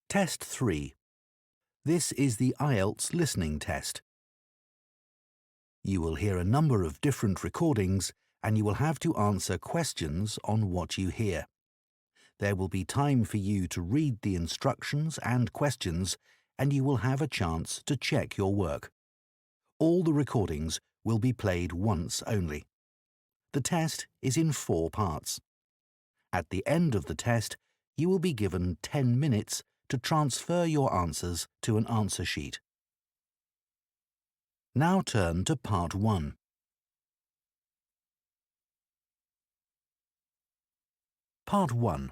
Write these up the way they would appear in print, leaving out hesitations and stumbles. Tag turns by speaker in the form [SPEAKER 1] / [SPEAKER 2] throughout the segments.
[SPEAKER 1] Test 3. This is the Ielts listening test. You will hear a number of different recordings and you will have to answer questions on what you hear. There will be time for you to read the instructions and questions and you will have a chance to check your work. All the recordings will be played once only. The test is in 4 parts. At the end of the test, you will be given 10 minutes to transfer your answers to an answer sheet. Now turn to Part 1. Part 1.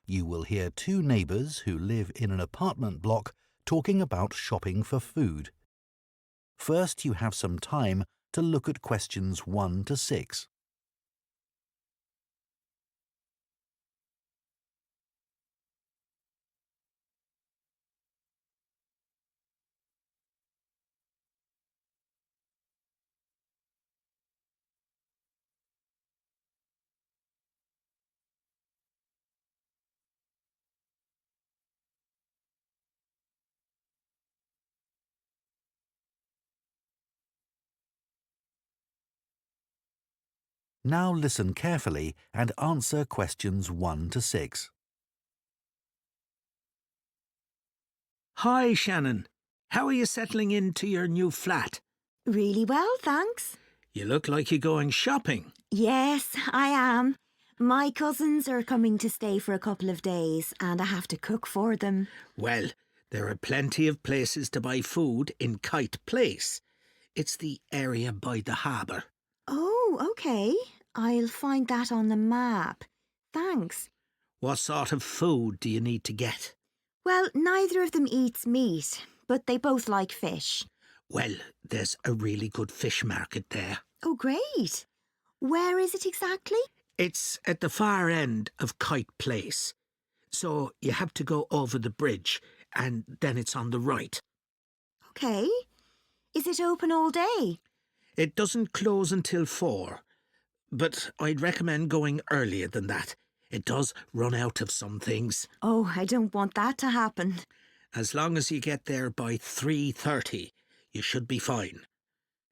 [SPEAKER 1] You will hear 2 neighbours who live in an apartment block talking about shopping for food. First, you have some time to look at questions 1 to 6. Now listen carefully and answer questions 1 to 6.
[SPEAKER 2] Hi, Shannon. How are you settling into your new flat?
[SPEAKER 3] Really well, thanks.
[SPEAKER 2] You look like you're going shopping.
[SPEAKER 3] Yes, I am. My cousins are coming to stay for a couple of days and I have to cook for them.
[SPEAKER 2] Well, there are plenty of places to buy food in Kite Place. It's the area by the harbour.
[SPEAKER 3] Oh, OK. I'll find that on the map. Thanks.
[SPEAKER 2] What sort of food do you need to get?
[SPEAKER 3] Well, neither of them eats meat, but they both like fish.
[SPEAKER 2] Well, there's a really good fish market there.
[SPEAKER 3] Oh, great. Where is it exactly?
[SPEAKER 2] It's at the far end of Kite Place. So you have to go over the bridge and then it's on the right.
[SPEAKER 3] OK. Is it open all day?
[SPEAKER 2] It doesn't close until 4, but I'd recommend going earlier than that. It does run out of some things.
[SPEAKER 3] Oh, I don't want that to happen.
[SPEAKER 2] As long as you get there by 3:30, you should be fine.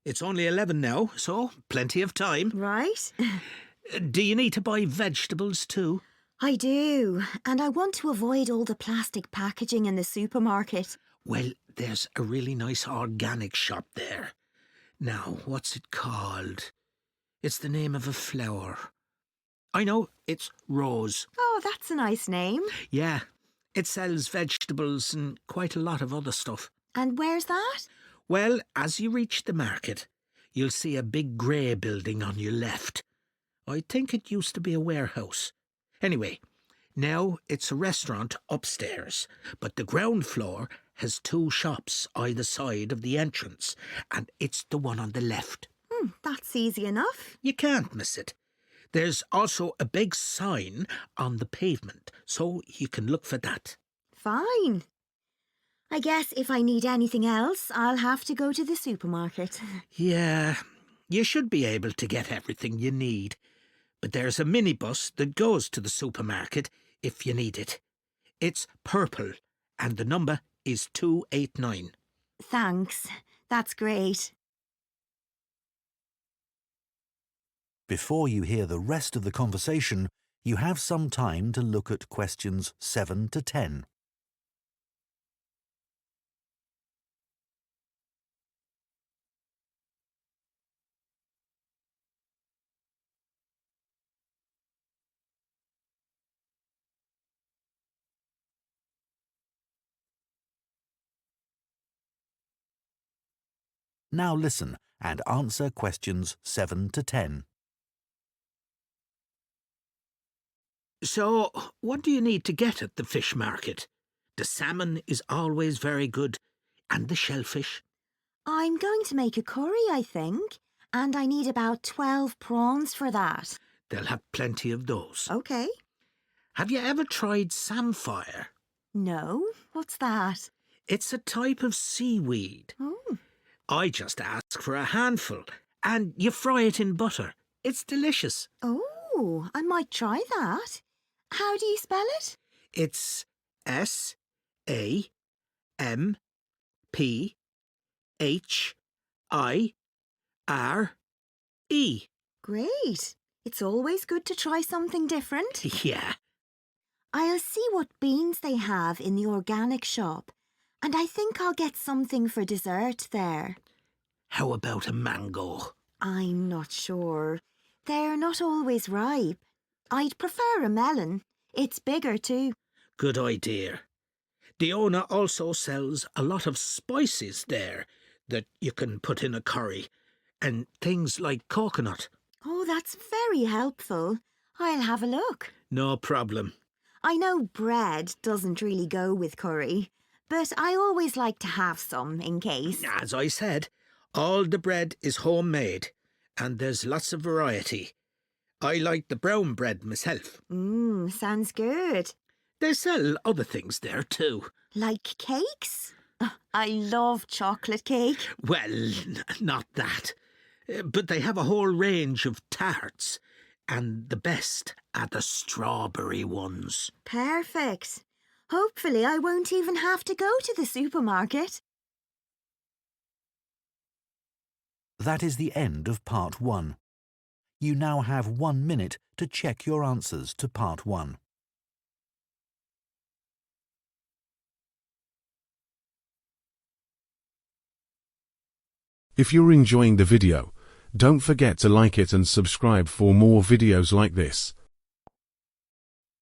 [SPEAKER 2] It's only 11 now, so plenty of time.
[SPEAKER 3] Right.
[SPEAKER 2] Do you need to buy vegetables too?
[SPEAKER 3] I do, and I want to avoid all the plastic packaging in the supermarket.
[SPEAKER 2] Well, there's a really nice organic shop there. Now, what's it called? It's the name of a flower. I know, it's Rose.
[SPEAKER 3] Oh, that's a nice name.
[SPEAKER 2] Yeah, it sells vegetables and quite a lot of other stuff.
[SPEAKER 3] And where's that?
[SPEAKER 2] Well, as you reach the market, you'll see a big grey building on your left. I think it used to be a warehouse. Anyway, now it's a restaurant upstairs, but the ground floor has 2 shops either side of the entrance, and it's the one on the left.
[SPEAKER 3] That's easy enough.
[SPEAKER 2] You can't miss it. There's also a big sign on the pavement, so you can look for that.
[SPEAKER 3] Fine. I guess if I need anything else, I'll have to go to the supermarket.
[SPEAKER 2] Yeah, you should be able to get everything you need. But there's a minibus that goes to the supermarket if you need it. It's purple, and the number is 289.
[SPEAKER 3] Thanks. That's great.
[SPEAKER 1] Before you hear the rest of the conversation, you have some time to look at questions 7 to 10. Now listen and answer questions 7 to 10.
[SPEAKER 2] So, what do you need to get at the fish market? The salmon is always very good, and the shellfish.
[SPEAKER 3] I'm going to make a curry, I think, and I need about 12 prawns for that.
[SPEAKER 2] They'll have plenty of those.
[SPEAKER 3] OK.
[SPEAKER 2] Have you ever tried samphire?
[SPEAKER 3] No, what's that?
[SPEAKER 2] It's a type of seaweed.
[SPEAKER 3] Oh.
[SPEAKER 2] I just ask for a handful, and you fry it in butter. It's delicious.
[SPEAKER 3] Oh, I might try that. How do you spell it?
[SPEAKER 2] It's S-A-M-P-H-I-R-E. A M P H I R E.
[SPEAKER 3] Great. It's always good to try something different.
[SPEAKER 2] Yeah.
[SPEAKER 3] I'll see what beans they have in the organic shop, and I think I'll get something for dessert there.
[SPEAKER 2] How about a mango?
[SPEAKER 3] I'm not sure. They're not always ripe. I'd prefer a melon. It's bigger too.
[SPEAKER 2] Good idea. The owner also sells a lot of spices there that you can put in a curry, and things like coconut.
[SPEAKER 3] Oh, that's very helpful. I'll have a look.
[SPEAKER 2] No problem.
[SPEAKER 3] I know bread doesn't really go with curry, but I always like to have some in case.
[SPEAKER 2] As I said, all the bread is homemade, and there's lots of variety. I like the brown bread myself.
[SPEAKER 3] Sounds good.
[SPEAKER 2] They sell other things there too.
[SPEAKER 3] Like cakes? I love chocolate cake.
[SPEAKER 2] Well, not that. But they have a whole range of tarts, and the best are the strawberry ones.
[SPEAKER 3] Perfect. Hopefully I won't even have to go to the supermarket.
[SPEAKER 1] That is the end of Part 1. You now have 1 minute to check your answers to Part 1.
[SPEAKER 4] If you're enjoying the video, don't forget to like it and subscribe for more videos like this.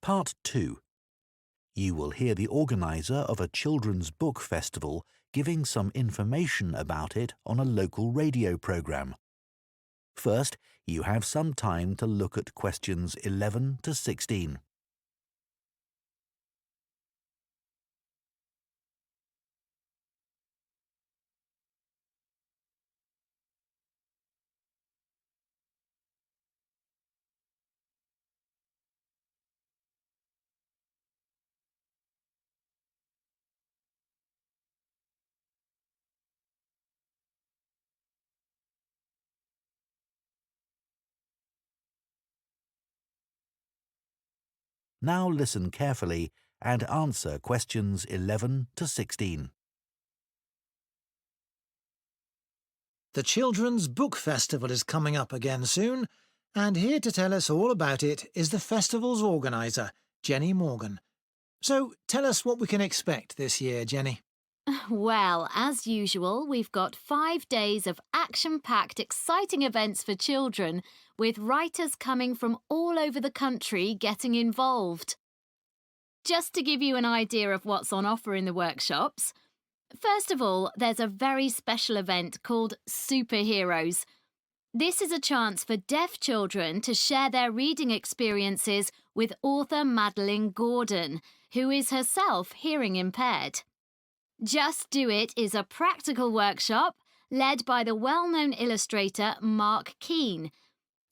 [SPEAKER 1] Part 2. You will hear the organiser of a children's book festival giving some information about it on a local radio programme. First, you have some time to look at questions 11 to 16. Now listen carefully and answer questions 11 to 16.
[SPEAKER 5] The Children's Book Festival is coming up again soon, and here to tell us all about it is the festival's organiser, Jenny Morgan. So tell us what we can expect this year, Jenny.
[SPEAKER 6] Well, as usual, we've got 5 days of action-packed, exciting events for children, with writers coming from all over the country getting involved. Just to give you an idea of what's on offer in the workshops, first of all, there's a very special event called Superheroes. This is a chance for deaf children to share their reading experiences with author Madeline Gordon, who is herself hearing impaired. Just Do It is a practical workshop led by the well-known illustrator Mark Keane.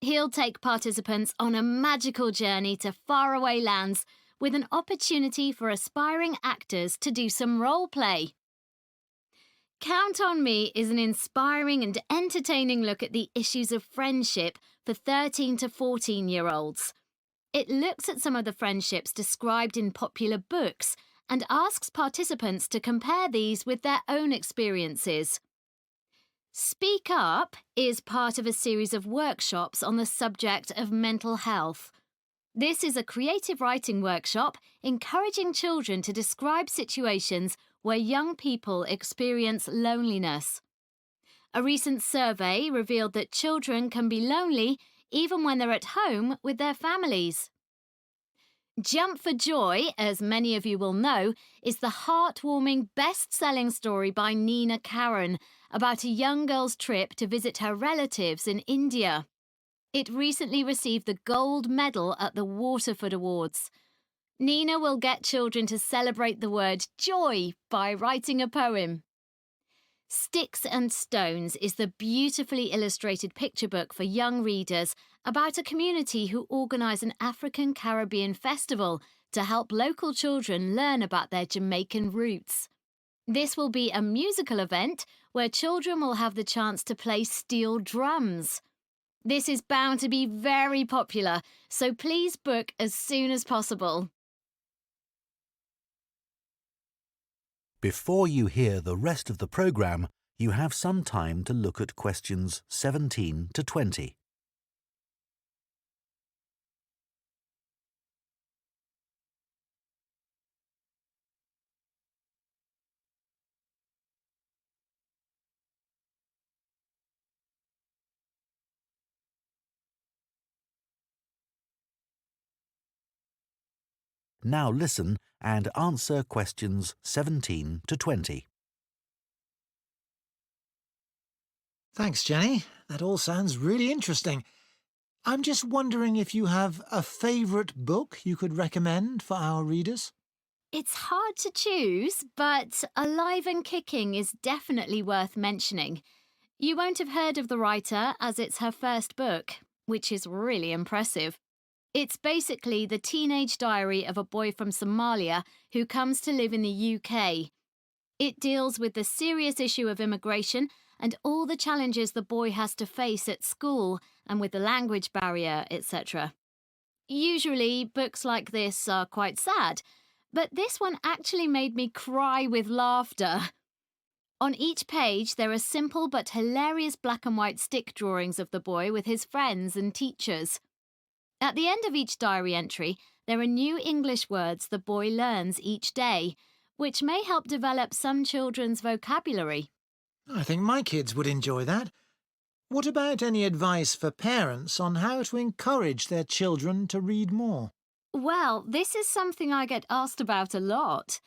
[SPEAKER 6] He'll take participants on a magical journey to faraway lands with an opportunity for aspiring actors to do some role play. Count on Me is an inspiring and entertaining look at the issues of friendship for 13 to 14-year-olds. It looks at some of the friendships described in popular books and asks participants to compare these with their own experiences. Speak Up is part of a series of workshops on the subject of mental health. This is a creative writing workshop encouraging children to describe situations where young people experience loneliness. A recent survey revealed that children can be lonely even when they're at home with their families. Jump for Joy, as many of you will know, is the heartwarming best-selling story by Nina Karen about a young girl's trip to visit her relatives in India. It recently received the gold medal at the Waterford Awards. Nina will get children to celebrate the word joy by writing a poem. Sticks and Stones is the beautifully illustrated picture book for young readers about a community who organise an African Caribbean festival to help local children learn about their Jamaican roots. This will be a musical event where children will have the chance to play steel drums. This is bound to be very popular, so please book as soon as possible.
[SPEAKER 1] Before you hear the rest of the programme, you have some time to look at questions 17 to 20. Now listen and answer questions 17 to 20.
[SPEAKER 5] Thanks, Jenny. That all sounds really interesting. I'm just wondering if you have a favourite book you could recommend for our readers?
[SPEAKER 6] It's hard to choose, but Alive and Kicking is definitely worth mentioning. You won't have heard of the writer as it's her first book, which is really impressive. It's basically the teenage diary of a boy from Somalia who comes to live in the UK. It deals with the serious issue of immigration and all the challenges the boy has to face at school and with the language barrier, etc. Usually, books like this are quite sad, but this one actually made me cry with laughter. On each page, there are simple but hilarious black and white stick drawings of the boy with his friends and teachers. At the end of each diary entry, there are new English words the boy learns each day, which may help develop some children's vocabulary.
[SPEAKER 5] I think my kids would enjoy that. What about any advice for parents on how to encourage their children to read more?
[SPEAKER 6] Well, this is something I get asked about a lot.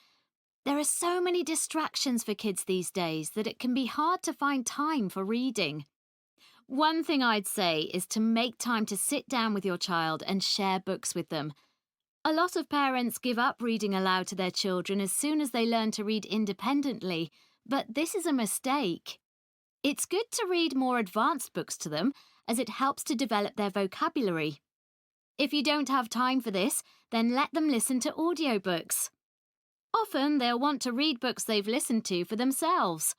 [SPEAKER 6] There are so many distractions for kids these days that it can be hard to find time for reading. One thing I'd say is to make time to sit down with your child and share books with them. A lot of parents give up reading aloud to their children as soon as they learn to read independently, but this is a mistake. It's good to read more advanced books to them as it helps to develop their vocabulary. If you don't have time for this, then let them listen to audiobooks. Often they'll want to read books they've listened to for themselves.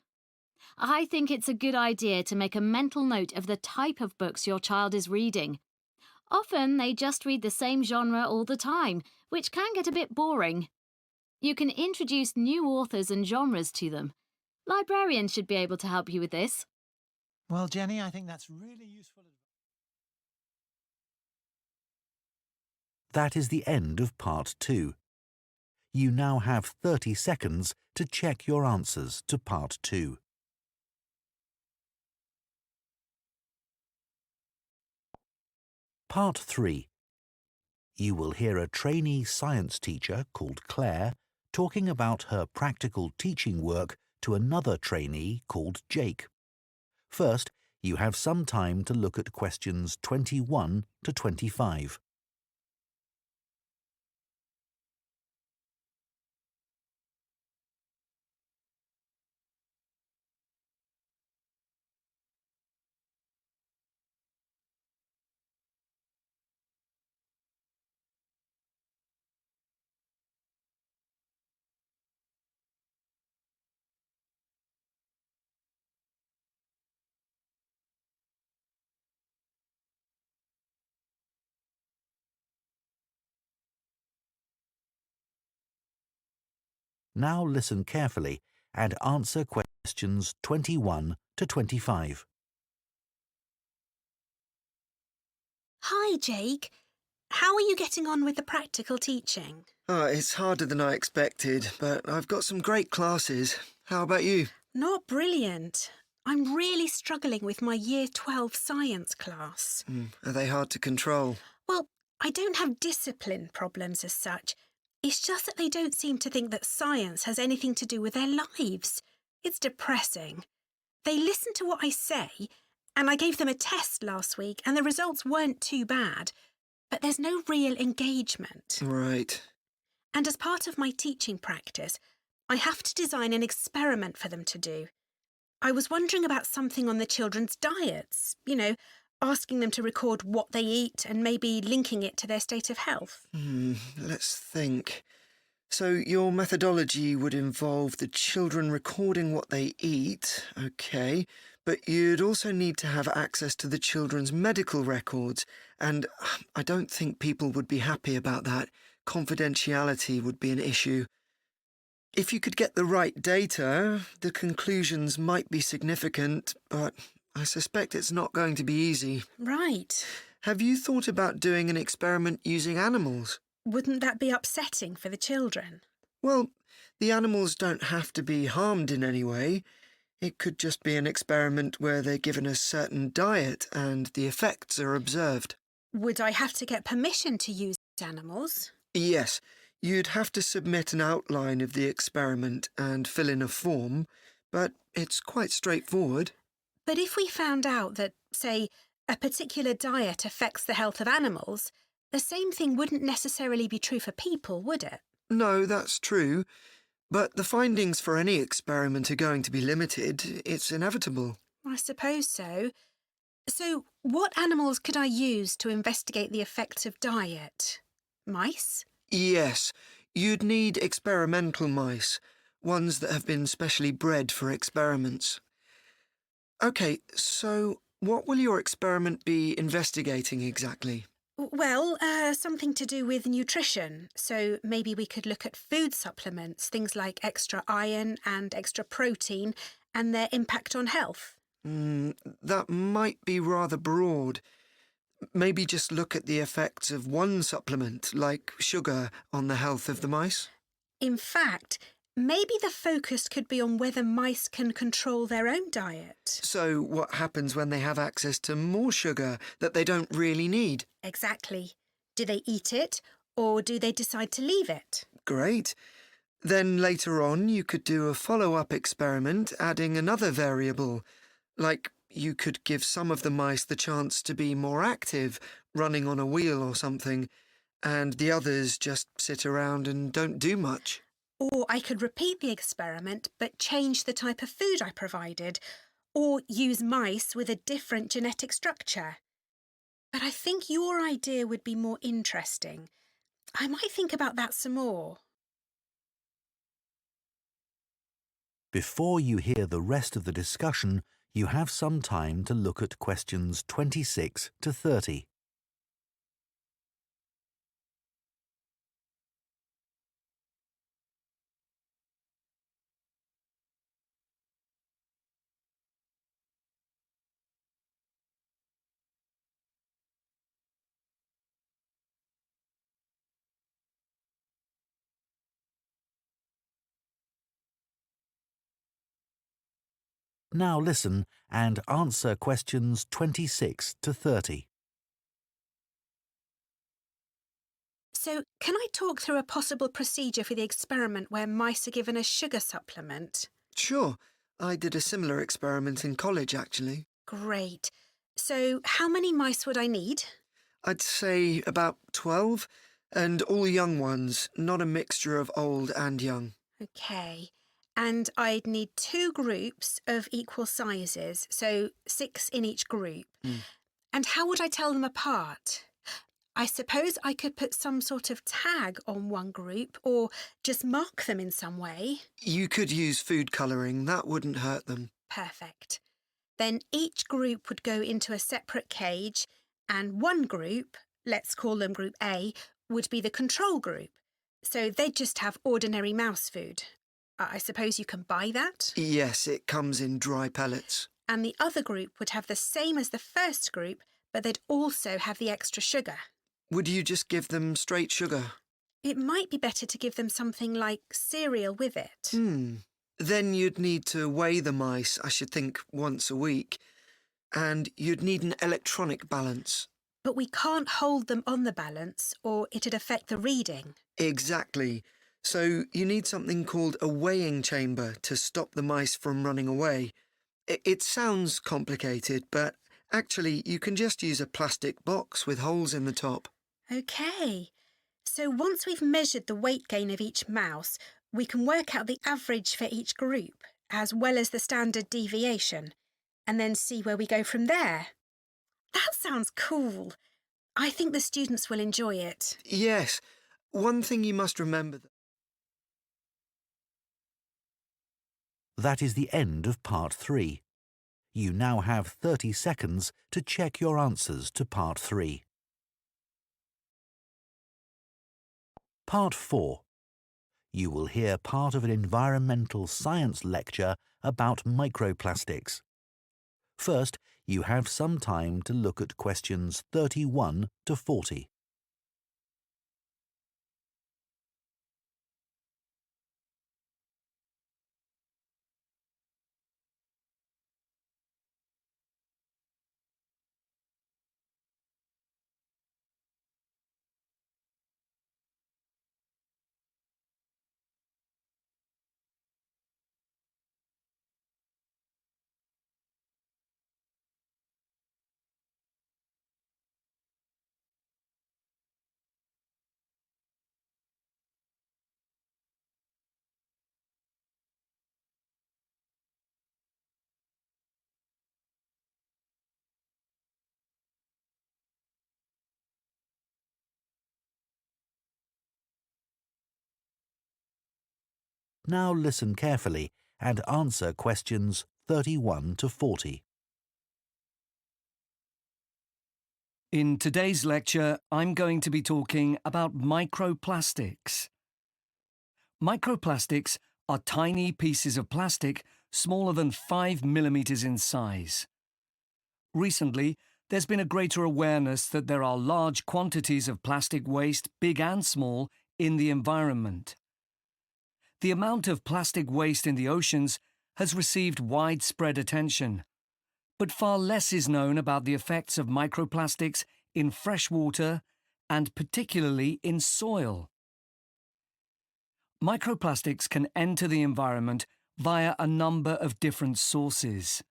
[SPEAKER 6] I think it's a good idea to make a mental note of the type of books your child is reading. Often they just read the same genre all the time, which can get a bit boring. You can introduce new authors and genres to them. Librarians should be able to help you with this.
[SPEAKER 5] Well, Jenny, I think that's really useful advice.
[SPEAKER 1] That is the end of part 2. You now have 30 seconds to check your answers to part 2. Part 3. You will hear a trainee science teacher called Claire talking about her practical teaching work to another trainee called Jake. First, you have some time to look at questions 21 to 25. Now listen carefully and answer questions 21 to 25.
[SPEAKER 7] Hi, Jake. How are you getting on with the practical teaching?
[SPEAKER 8] It's harder than I expected, but I've got some great classes. How about you?
[SPEAKER 7] Not brilliant. I'm really struggling with my Year 12 science class.
[SPEAKER 8] Are they hard to control?
[SPEAKER 7] Well, I don't have discipline problems as such. It's just that they don't seem to think that science has anything to do with their lives. It's depressing. They listen to what I say, and I gave them a test last week, and the results weren't too bad. But there's no real engagement.
[SPEAKER 8] Right.
[SPEAKER 7] And as part of my teaching practice, I have to design an experiment for them to do. I was wondering about something on the children's diets, asking them to record what they eat and maybe linking it to their state of health.
[SPEAKER 8] Let's think. So your methodology would involve the children recording what they eat, okay, but you'd also need to have access to the children's medical records, and I don't think people would be happy about that. Confidentiality would be an issue. If you could get the right data, the conclusions might be significant, but I suspect it's not going to be easy.
[SPEAKER 7] Right.
[SPEAKER 8] Have you thought about doing an experiment using animals?
[SPEAKER 7] Wouldn't that be upsetting for the children?
[SPEAKER 8] Well, the animals don't have to be harmed in any way. It could just be an experiment where they're given a certain diet and the effects are observed.
[SPEAKER 7] Would I have to get permission to use animals?
[SPEAKER 8] Yes, you'd have to submit an outline of the experiment and fill in a form, but it's quite straightforward.
[SPEAKER 7] But if we found out that, say, a particular diet affects the health of animals, the same thing wouldn't necessarily be true for people, would it?
[SPEAKER 8] No, that's true. But the findings for any experiment are going to be limited. It's inevitable.
[SPEAKER 7] I suppose so. So, what animals could I use to investigate the effects of diet? Mice?
[SPEAKER 8] Yes, you'd need experimental mice, ones that have been specially bred for experiments. OK, so what will your experiment be investigating exactly?
[SPEAKER 7] Well, something to do with nutrition. So maybe we could look at food supplements, things like extra iron and extra protein, and their impact on health.
[SPEAKER 8] That might be rather broad. Maybe just look at the effects of one supplement, like sugar, on the health of the mice?
[SPEAKER 7] In fact, maybe the focus could be on whether mice can control their own diet.
[SPEAKER 8] So what happens when they have access to more sugar that they don't really need?
[SPEAKER 7] Exactly. Do they eat it, or do they decide to leave it?
[SPEAKER 8] Great. Then later on you could do a follow-up experiment adding another variable, like you could give some of the mice the chance to be more active, running on a wheel or something, and the others just sit around and don't do much.
[SPEAKER 7] Or I could repeat the experiment but change the type of food I provided, or use mice with a different genetic structure. But I think your idea would be more interesting. I might think about that some more.
[SPEAKER 1] Before you hear the rest of the discussion, you have some time to look at questions 26 to 30. Now listen and answer questions 26 to 30.
[SPEAKER 7] So, can I talk through a possible procedure for the experiment where mice are given a sugar supplement?
[SPEAKER 8] Sure. I did a similar experiment in college, actually.
[SPEAKER 7] Great. So, how many mice would I need?
[SPEAKER 8] I'd say about 12, and all young ones, not a mixture of old and young.
[SPEAKER 7] OK. And I'd need 2 groups of equal sizes, so 6 in each group. And how would I tell them apart? I suppose I could put some sort of tag on one group or just mark them in some way.
[SPEAKER 8] You could use food colouring. That wouldn't hurt them.
[SPEAKER 7] Perfect. Then each group would go into a separate cage, and one group, let's call them Group A, would be the control group. So they'd just have ordinary mouse food. I suppose you can buy that?
[SPEAKER 8] Yes, it comes in dry pellets.
[SPEAKER 7] And the other group would have the same as the first group, but they'd also have the extra sugar.
[SPEAKER 8] Would you just give them straight sugar?
[SPEAKER 7] It might be better to give them something like cereal with it.
[SPEAKER 8] Then you'd need to weigh the mice, I should think, once a week. And you'd need an electronic balance.
[SPEAKER 7] But we can't hold them on the balance or it'd affect the reading.
[SPEAKER 8] Exactly. So you need something called a weighing chamber to stop the mice from running away. It sounds complicated, but actually you can just use a plastic box with holes in the top.
[SPEAKER 7] OK. So once we've measured the weight gain of each mouse, we can work out the average for each group, as well as the standard deviation, and then see where we go from there. That sounds cool. I think the students will enjoy it.
[SPEAKER 8] Yes. One thing you must remember...
[SPEAKER 1] That is the end of part 3. You now have 30 seconds to check your answers to part 3. Part 4. You will hear part of an environmental science lecture about microplastics. First, you have some time to look at questions 31 to 40. Now listen carefully and answer questions 31 to 40.
[SPEAKER 9] In today's lecture, I'm going to be talking about microplastics. Microplastics are tiny pieces of plastic smaller than 5 millimeters in size. Recently, there's been a greater awareness that there are large quantities of plastic waste, big and small, in the environment. The amount of plastic waste in the oceans has received widespread attention, but far less is known about the effects of microplastics in fresh water and particularly in soil. Microplastics can enter the environment via a number of different sources.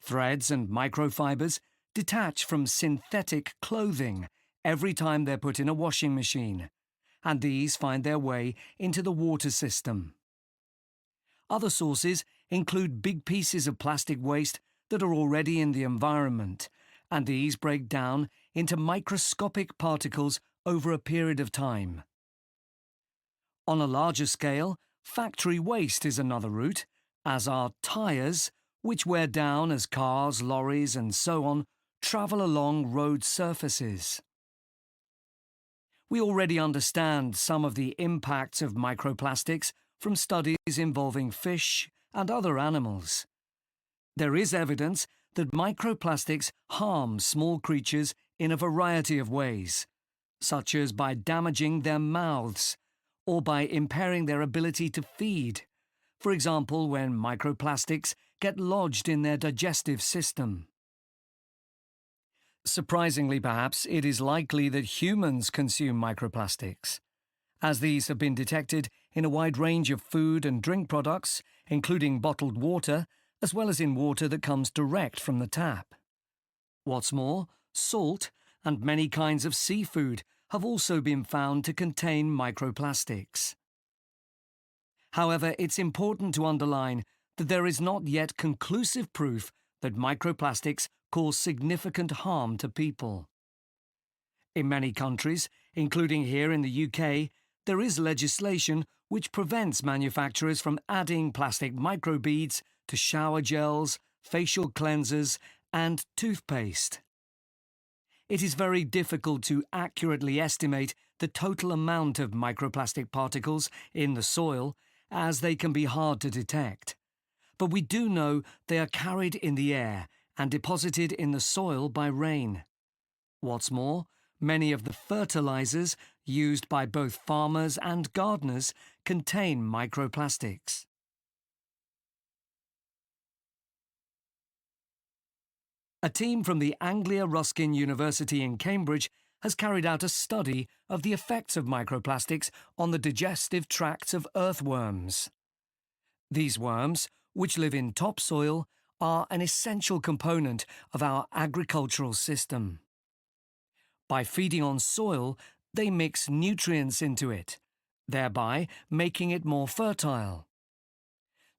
[SPEAKER 9] Threads and microfibers detach from synthetic clothing every time they're put in a washing machine, and these find their way into the water system. Other sources include big pieces of plastic waste that are already in the environment, and these break down into microscopic particles over a period of time. On a larger scale, factory waste is another route, as are tyres, which wear down as cars, lorries and so on travel along road surfaces. We already understand some of the impacts of microplastics from studies involving fish and other animals. There is evidence that microplastics harm small creatures in a variety of ways, such as by damaging their mouths or by impairing their ability to feed, for example when microplastics get lodged in their digestive system. Surprisingly, perhaps, it is likely that humans consume microplastics, as these have been detected in a wide range of food and drink products, including bottled water, as well as in water that comes direct from the tap. What's more, salt and many kinds of seafood have also been found to contain microplastics. However, it's important to underline that there is not yet conclusive proof that microplastics cause significant harm to people. In many countries, including here in the UK, there is legislation which prevents manufacturers from adding plastic microbeads to shower gels, facial cleansers, and toothpaste. It is very difficult to accurately estimate the total amount of microplastic particles in the soil, as they can be hard to detect. But we do know they are carried in the air and deposited in the soil by rain. What's more, many of the fertilizers used by both farmers and gardeners contain microplastics. A team from the Anglia Ruskin University in Cambridge has carried out a study of the effects of microplastics on the digestive tracts of earthworms. These worms, which live in topsoil, are an essential component of our agricultural system. By feeding on soil, they mix nutrients into it, thereby making it more fertile.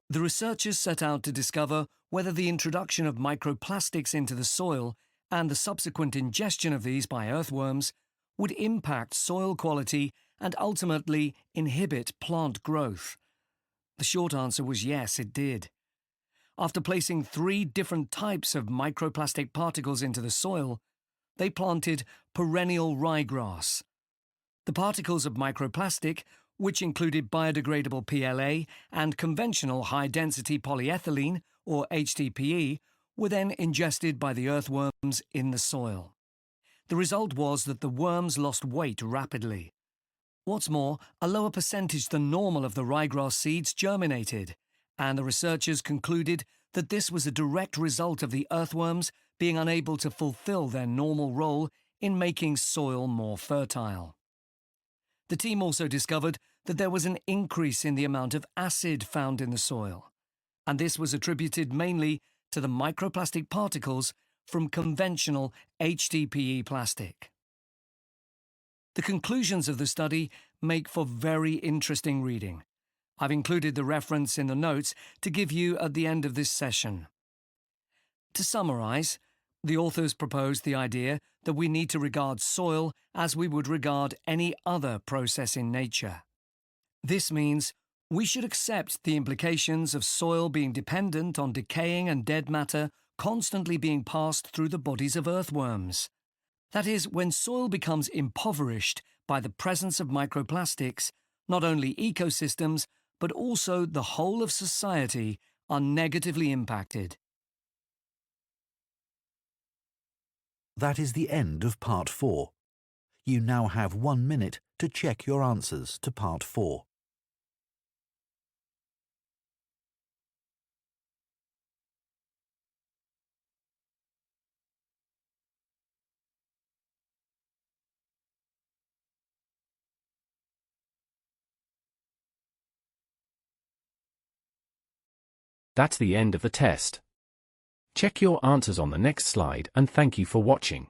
[SPEAKER 9] The researchers set out to discover whether the introduction of microplastics into the soil and the subsequent ingestion of these by earthworms would impact soil quality and ultimately inhibit plant growth. The short answer was yes, it did. After placing 3 different types of microplastic particles into the soil, they planted perennial ryegrass. The particles of microplastic which included biodegradable PLA and conventional high-density polyethylene, or HDPE, were then ingested by the earthworms in the soil. The result was that the worms lost weight rapidly. What's more, a lower percentage than normal of the ryegrass seeds germinated, and the researchers concluded that this was a direct result of the earthworms being unable to fulfill their normal role in making soil more fertile. The team also discovered that there was an increase in the amount of acid found in the soil, and this was attributed mainly to the microplastic particles from conventional HDPE plastic. The conclusions of the study make for very interesting reading. I've included the reference in the notes to give you at the end of this session. To summarize, the authors proposed the idea that we need to regard soil as we would regard any other process in nature. This means we should accept the implications of soil being dependent on decaying and dead matter constantly being passed through the bodies of earthworms. That is, when soil becomes impoverished by the presence of microplastics, not only ecosystems, but also the whole of society are negatively impacted.
[SPEAKER 1] That is the end of Part 4. You now have 1 minute to check your answers to Part 4.
[SPEAKER 10] That's the end of the test. Check your answers on the next slide and thank you for watching.